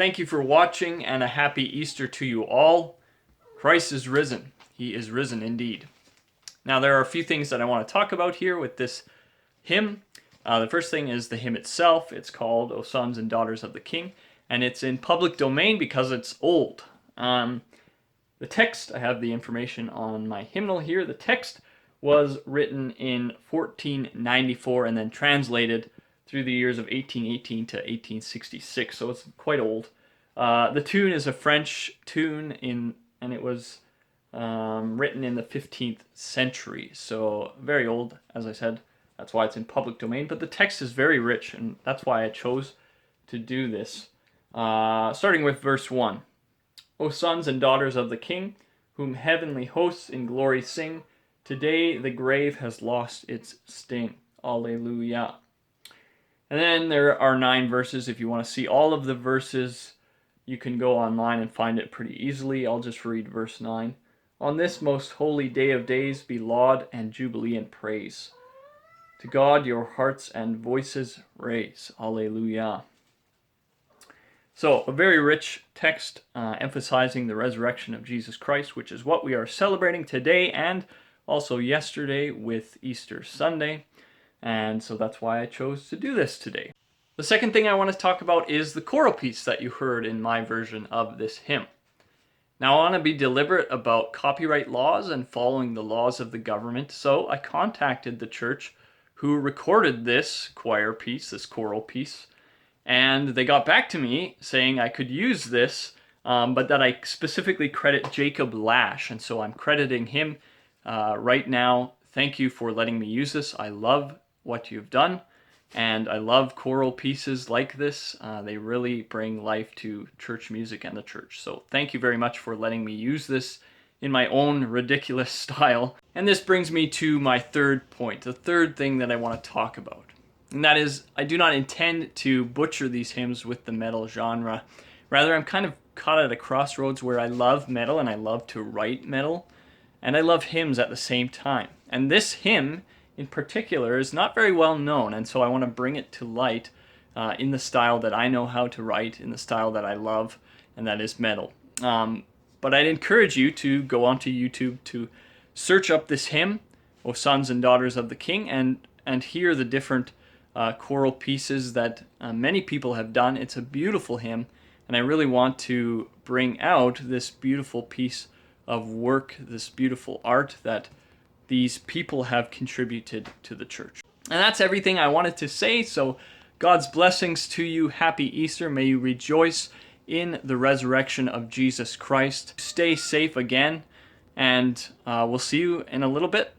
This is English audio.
Thank you for watching, and a happy Easter to you all. Christ is risen. He is risen indeed. Now, there are a few things that I want to talk about here with this hymn. The first thing is the hymn itself. It's called O Sons and Daughters of the King, and it's in public domain because it's old. The text, I have the information on my hymnal here. The text was written in 1494 and then translated through the years of 1818 to 1866, so it's quite old. The tune is a French tune, and it was written in the 15th century, so very old, as I said. That's why it's in public domain, but the text is very rich, and that's why I chose to do this. Starting with verse 1. O sons and daughters of the King, whom heavenly hosts in glory sing, today the grave has lost its sting. Alleluia. And then there are 9 verses. If you want to see all of the verses, you can go online and find it pretty easily. I'll just read verse 9. On this most holy day of days be laud and jubilee and praise. To God your hearts and voices raise. Alleluia. So, a very rich text emphasizing the resurrection of Jesus Christ, which is what we are celebrating today and also yesterday with Easter Sunday. And so that's why I chose to do this today. The second thing I want to talk about is the choral piece that you heard in my version of this hymn. Now, I want to be deliberate about copyright laws and following the laws of the government, so I contacted the church who recorded this choir piece, this choral piece, and they got back to me saying I could use this, but that I specifically credit Jacob Lash, and so I'm crediting him right now. Thank you for letting me use this. I love what you've done, and I love choral pieces like this. They really bring life to church music and the church. So thank you very much for letting me use this in my own ridiculous style. And this brings me to my third point, the third thing that I want to talk about. And that is, I do not intend to butcher these hymns with the metal genre. Rather, I'm kind of caught at a crossroads where I love metal and I love to write metal, and I love hymns at the same time. And this hymn in particular is not very well known, and so I want to bring it to light in the style that I know how to write, in the style that I love, and that is metal. But I'd encourage you to go onto YouTube to search up this hymn, O Sons and Daughters of the King, and hear the different choral pieces that many people have done. It's a beautiful hymn, and I really want to bring out this beautiful piece of work, this beautiful art that these people have contributed to the church. And that's everything I wanted to say, so God's blessings to you. Happy Easter. May you rejoice in the resurrection of Jesus Christ. Stay safe again, and we'll see you in a little bit.